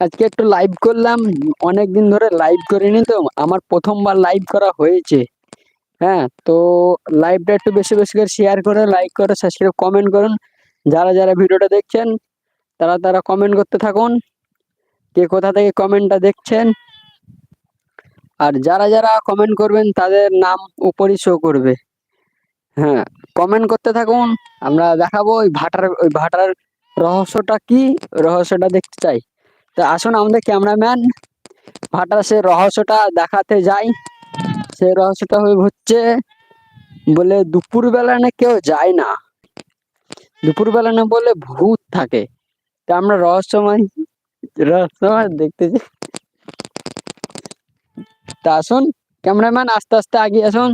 আজকে একটু লাইভ করলাম। অনেকদিন ধরে লাইভ করিনি, তো আমার প্রথমবার লাইভ করা হয়েছে। হ্যাঁ, তো লাইভটা একটু বেশি বেশি করে শেয়ার করে, লাইক করে, সাবস্ক্রাইব, কমেন্ট করুন। যারা যারা ভিডিওটা দেখছেন তারা তারা কমেন্ট করতে থাকুন, কে কোথা থেকে কমেন্টটা দেখছেন। আর যারা যারা কমেন্ট করবেন তাদের নাম উপরই শো করবে। হ্যাঁ, কমেন্ট করতে থাকুন। আমরা দেখাবো ওই ভাটার রহস্যটা কি, রহস্যটা দেখতে চাই। তো আসুন আমাদের ক্যামেরাম্যান ভাটার সে রহস্যটা দেখাতে যাই। সে রহস্যটা হচ্ছে, বলে দুপুরবেলা না কেউ যায় না, দুপুরবেলা না বলে ভূত থাকে। তা আমরা রহস্যময় রহস্যময় দেখতে চাই। তা আসুন ক্যামেরাম্যান, আস্তে আস্তে আগিয়ে আসুন।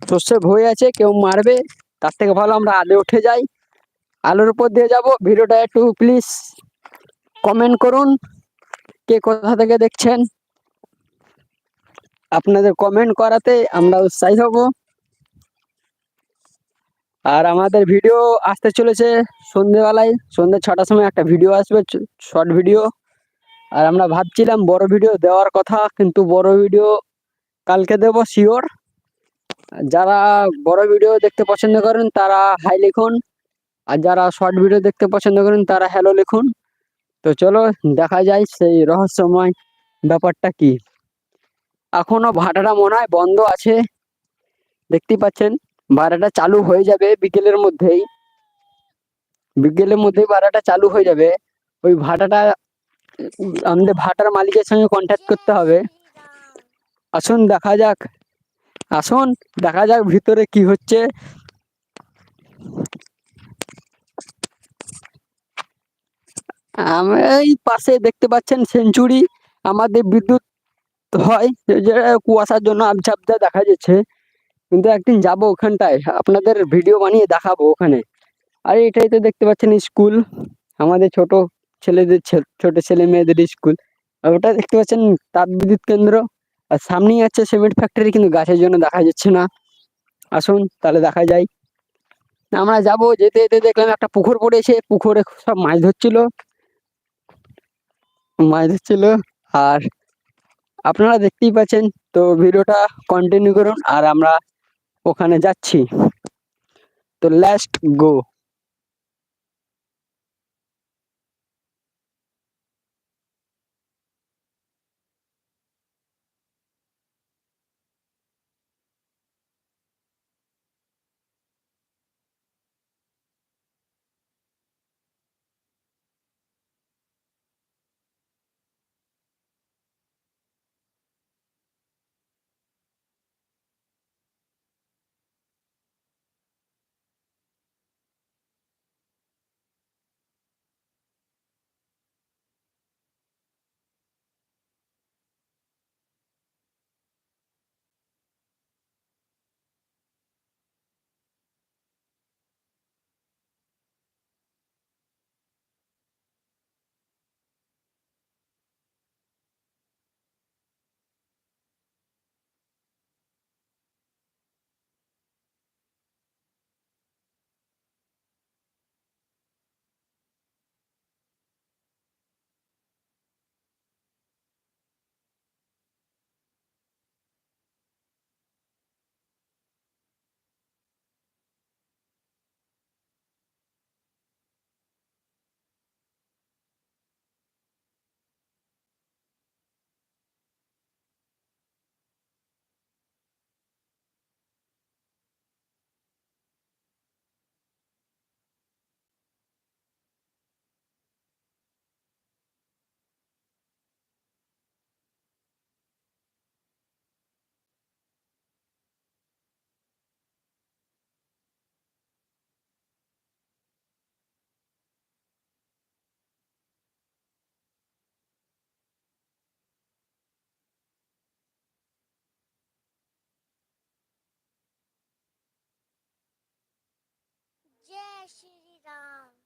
শস্যে ভয় আছে, কেউ মারবে, তার থেকে ভালো আমরা আলে উঠে যাই, আলোর উপর দিয়ে যাব। ভিডিওটা একটু প্লিজ কমেন্ট করুন, কে কোথা থেকে দেখছেন। আপনাদের কমেন্ট করাতে আমরা উৎসাহী হব। আর আমাদের ভিডিও আসতে চলেছে সন্ধ্যেবেলায়, সন্ধ্যে 6টার সময় একটা ভিডিও আসবে, শর্ট ভিডিও। আর আমরা ভাবছিলাম বড় ভিডিও দেওয়ার কথা, কিন্তু বড় ভিডিও কালকে দেব শিওর। যারা বড় ভিডিও দেখতে পছন্দ করেন তারা হাই লিখুন, আর যারা শর্ট ভিডিও দেখতে পছন্দ করেন তারা হ্যালো লিখুন। তো চলো দেখা যায় সেই রহস্যময় ব্যাপারটা কি। এখনো ভাটাটা মনে হয় বন্ধ আছে, দেখতেই পাচ্ছেন। ভাড়াটা চালু হয়ে যাবে বিকেলের মধ্যেই, বিকেলের মধ্যেই ভাড়াটা চালু হয়ে যাবে। ওই ভাটাটা আমাদের ভাটার মালিকের সঙ্গে কন্ট্যাক্ট করতে হবে। আসুন দেখা যাক, আসুন দেখা যাক ভিতরে কি হচ্ছে। এই পাশে দেখতে পাচ্ছেন সেঞ্চুরি, আমাদের বিদ্যুৎ হয়, যে কুয়াশার জন্য আবঝাবঝা দেখা যাচ্ছে। কিন্তু একদিন যাব ওখানটায়, আপনাদের ভিডিও বানিয়ে দেখাবো ওখানে। আর এটাই তো দেখতে পাচ্ছেন স্কুল, আমাদের ছোট ছেলেদের, ছোট ছেলে মেয়েদের স্কুল। আর ওটা দেখতে পাচ্ছেন তাপ বিদ্যুৎ কেন্দ্র। আর সামনেই আছে সিমেন্ট ফ্যাক্টরি, কিন্তু গাছের জন্য দেখা যাচ্ছে না। আসুন তাহলে দেখা যায়। আমরা যাব, যেতে যেতে দেখলাম একটা পুকুর পড়েছে, পুকুরে সব মাছ ধরছিল, মাছ ধরছিল। আর আপনারা দেখতেই পাচ্ছেন। তো ভিডিওটা কন্টিনিউ করুন, আর আমরা ওখানে যাচ্ছি। তো লেটস গো। जय श्री राम।